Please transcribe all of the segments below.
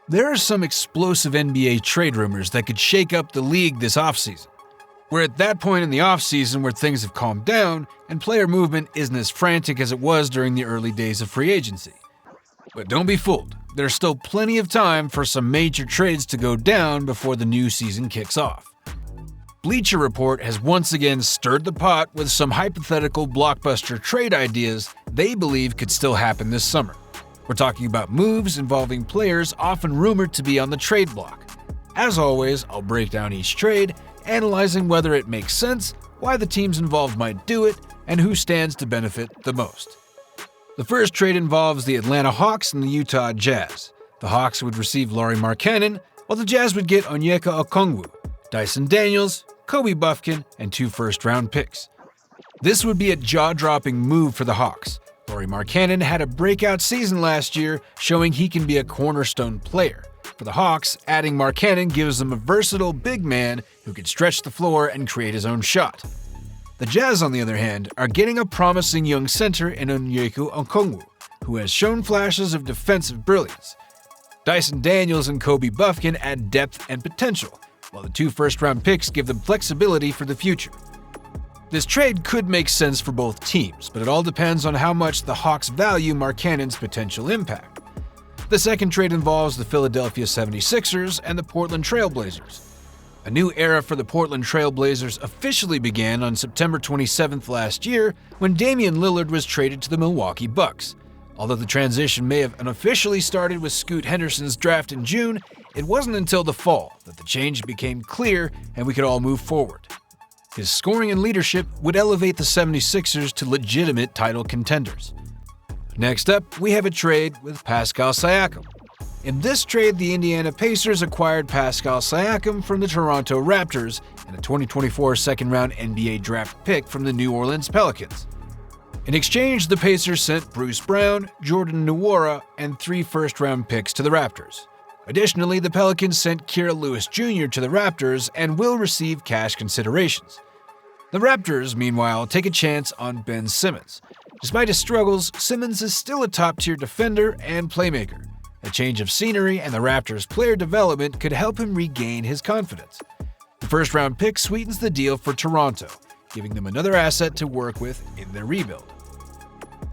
There are some explosive NBA trade rumors that could shake up the league this offseason. We're at that point in the offseason where things have calmed down and player movement isn't as frantic as it was during the early days of free agency. But don't be fooled, there's still plenty of time for some major trades to go down before the new season kicks off. Bleacher Report has once again stirred the pot with some hypothetical blockbuster trade ideas they believe could still happen this summer. We're talking about moves involving players often rumored to be on the trade block. As always, I'll break down each trade, analyzing whether it makes sense, why the teams involved might do it, and who stands to benefit the most. The first trade involves the Atlanta Hawks and the Utah Jazz. The Hawks would receive Lauri Markkanen, while the Jazz would get Onyeka Okongwu, Dyson Daniels, Kobe Buffkin, and 2 first-round picks. This would be a jaw-dropping move for the Hawks. Lauri Markkanen had a breakout season last year, showing he can be a cornerstone player. For the Hawks, adding Markkanen gives them a versatile big man who can stretch the floor and create his own shot. The Jazz, on the other hand, are getting a promising young center in Onyeka Okongwu, who has shown flashes of defensive brilliance. Dyson Daniels and Kobe Buffkin add depth and potential, while the 2 first-round picks give them flexibility for the future. This trade could make sense for both teams, but it all depends on how much the Hawks value Markkanen's potential impact. The second trade involves the Philadelphia 76ers and the Portland Trail Blazers. A new era for the Portland Trail Blazers officially began on September 27th last year when Damian Lillard was traded to the Milwaukee Bucks. Although the transition may have unofficially started with Scoot Henderson's draft in June, it wasn't until the fall that the change became clear and we could all move forward. His scoring and leadership would elevate the 76ers to legitimate title contenders. Next up, we have a trade with Pascal Siakam. In this trade, the Indiana Pacers acquired Pascal Siakam from the Toronto Raptors and a 2024 second-round NBA draft pick from the New Orleans Pelicans. In exchange, the Pacers sent Bruce Brown, Jordan Nwora, and 3 first-round picks to the Raptors. Additionally, the Pelicans sent Kira Lewis Jr. to the Raptors and will receive cash considerations. The Raptors, meanwhile, take a chance on Ben Simmons. Despite his struggles, Simmons is still a top-tier defender and playmaker. A change of scenery and the Raptors' player development could help him regain his confidence. The first-round pick sweetens the deal for Toronto, giving them another asset to work with in their rebuild.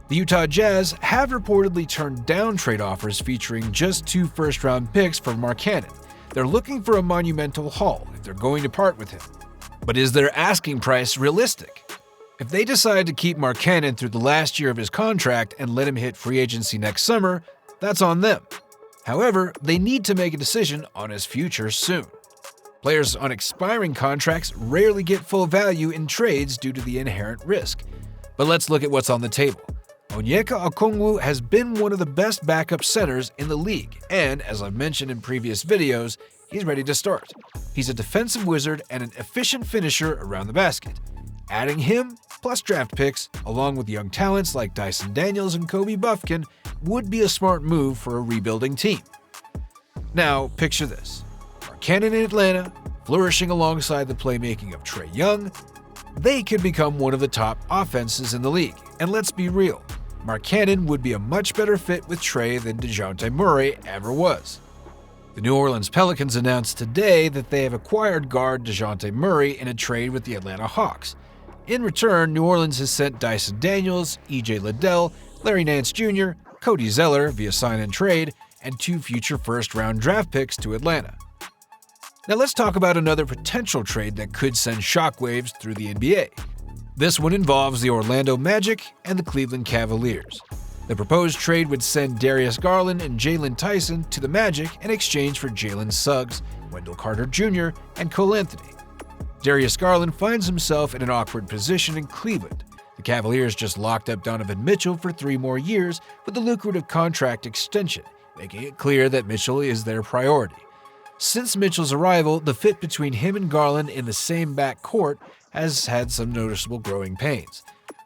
The Utah Jazz have reportedly turned down trade offers featuring just 2 first-round picks for Markkanen. They're looking for a monumental haul if they're going to part with him. But is their asking price realistic? If they decide to keep Markkanen through the last year of his contract and let him hit free agency next summer, that's on them. However, they need to make a decision on his future soon. Players on expiring contracts rarely get full value in trades due to the inherent risk. But let's look at what's on the table. Onyeka Okongwu has been one of the best backup centers in the league, and as I've mentioned in previous videos, he's ready to start. He's a defensive wizard and an efficient finisher around the basket. Adding him, plus draft picks, along with young talents like Dyson Daniels and Kobe Buffkin, would be a smart move for a rebuilding team. Now, picture this. Markkanen in Atlanta, flourishing alongside the playmaking of Trae Young. They could become one of the top offenses in the league. And let's be real, Markkanen would be a much better fit with Trae than DeJounte Murray ever was. The New Orleans Pelicans announced today that they have acquired guard DeJounte Murray in a trade with the Atlanta Hawks. In return, New Orleans has sent Dyson Daniels, E.J. Liddell, Larry Nance Jr., Cody Zeller via sign-and trade, and 2 future first-round draft picks to Atlanta. Now let's talk about another potential trade that could send shockwaves through the NBA. This one involves the Orlando Magic and the Cleveland Cavaliers. The proposed trade would send Darius Garland and Jalen Tyson to the Magic in exchange for Jalen Suggs, Wendell Carter Jr., and Cole Anthony. Darius Garland finds himself in an awkward position in Cleveland. The Cavaliers just locked up Donovan Mitchell for 3 more years with a lucrative contract extension, making it clear that Mitchell is their priority. Since Mitchell's arrival, the fit between him and Garland in the same backcourt has had some noticeable growing pains.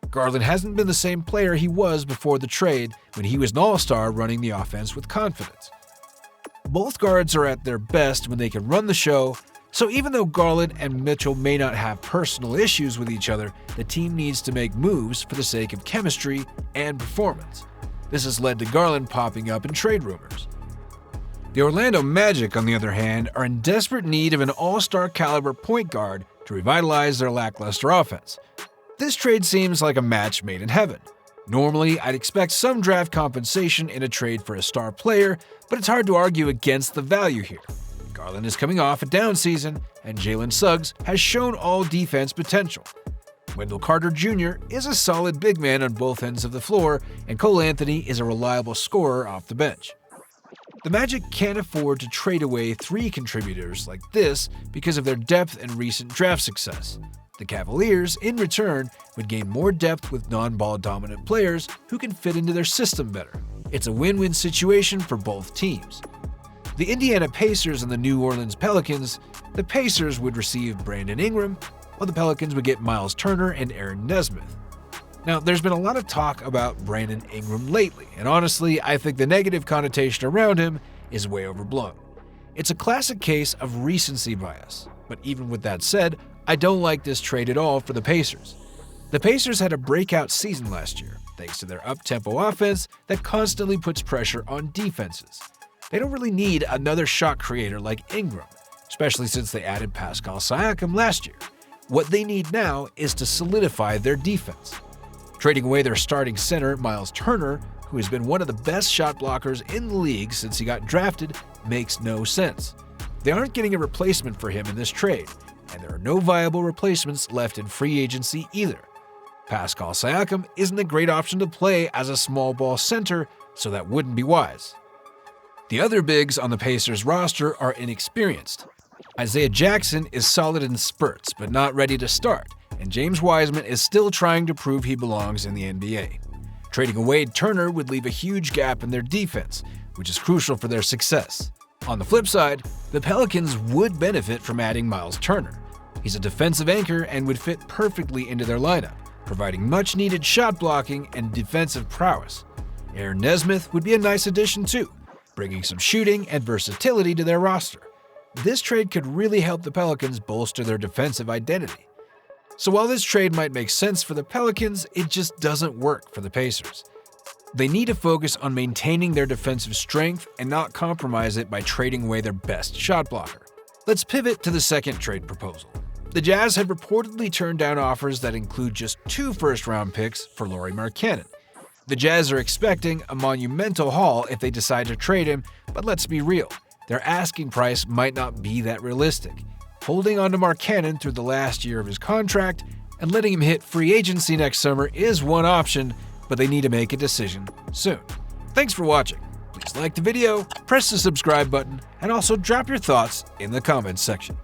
Garland hasn't been the same player he was before the trade when he was an all-star running the offense with confidence. Both guards are at their best when they can run the show, so even though Garland and Mitchell may not have personal issues with each other, the team needs to make moves for the sake of chemistry and performance. This has led to Garland popping up in trade rumors. The Orlando Magic, on the other hand, are in desperate need of an all-star caliber point guard to revitalize their lackluster offense. This trade seems like a match made in heaven. Normally, I'd expect some draft compensation in a trade for a star player, but it's hard to argue against the value here. Garland is coming off a down season, and Jalen Suggs has shown all-defense potential. Wendell Carter Jr. is a solid big man on both ends of the floor, and Cole Anthony is a reliable scorer off the bench. The Magic can't afford to trade away 3 contributors like this because of their depth and recent draft success. The Cavaliers, in return, would gain more depth with non-ball dominant players who can fit into their system better. It's a win-win situation for both teams. The Indiana Pacers and the New Orleans Pelicans, the Pacers would receive Brandon Ingram, while the Pelicans would get Miles Turner and Aaron Nesmith. Now, there's been a lot of talk about Brandon Ingram lately, and honestly, I think the negative connotation around him is way overblown. It's a classic case of recency bias, but even with that said, I don't like this trade at all for the Pacers. The Pacers had a breakout season last year, thanks to their up-tempo offense that constantly puts pressure on defenses. They don't really need another shot creator like Ingram, especially since they added Pascal Siakam last year. What they need now is to solidify their defense. Trading away their starting center, Miles Turner, who has been one of the best shot blockers in the league since he got drafted, makes no sense. They aren't getting a replacement for him in this trade, and there are no viable replacements left in free agency either. Pascal Siakam isn't a great option to play as a small ball center, so that wouldn't be wise. The other bigs on the Pacers roster are inexperienced. Isaiah Jackson is solid in spurts, but not ready to start, and James Wiseman is still trying to prove he belongs in the NBA. Trading away Turner would leave a huge gap in their defense, which is crucial for their success. On the flip side, the Pelicans would benefit from adding Miles Turner. He's a defensive anchor and would fit perfectly into their lineup, providing much-needed shot blocking and defensive prowess. Aaron Nesmith would be a nice addition too, bringing some shooting and versatility to their roster. This trade could really help the Pelicans bolster their defensive identity. So while this trade might make sense for the Pelicans, it just doesn't work for the Pacers. They need to focus on maintaining their defensive strength and not compromise it by trading away their best shot blocker. Let's pivot to the second trade proposal. The Jazz have reportedly turned down offers that include just 2 first-round picks for Lauri Markkanen. The Jazz are expecting a monumental haul if they decide to trade him, but let's be real. Their asking price might not be that realistic. Holding on to Markkanen through the last year of his contract and letting him hit free agency next summer is one option, but they need to make a decision soon. Thanks for watching. Please like the video, press the subscribe button, and also drop your thoughts in the comments section.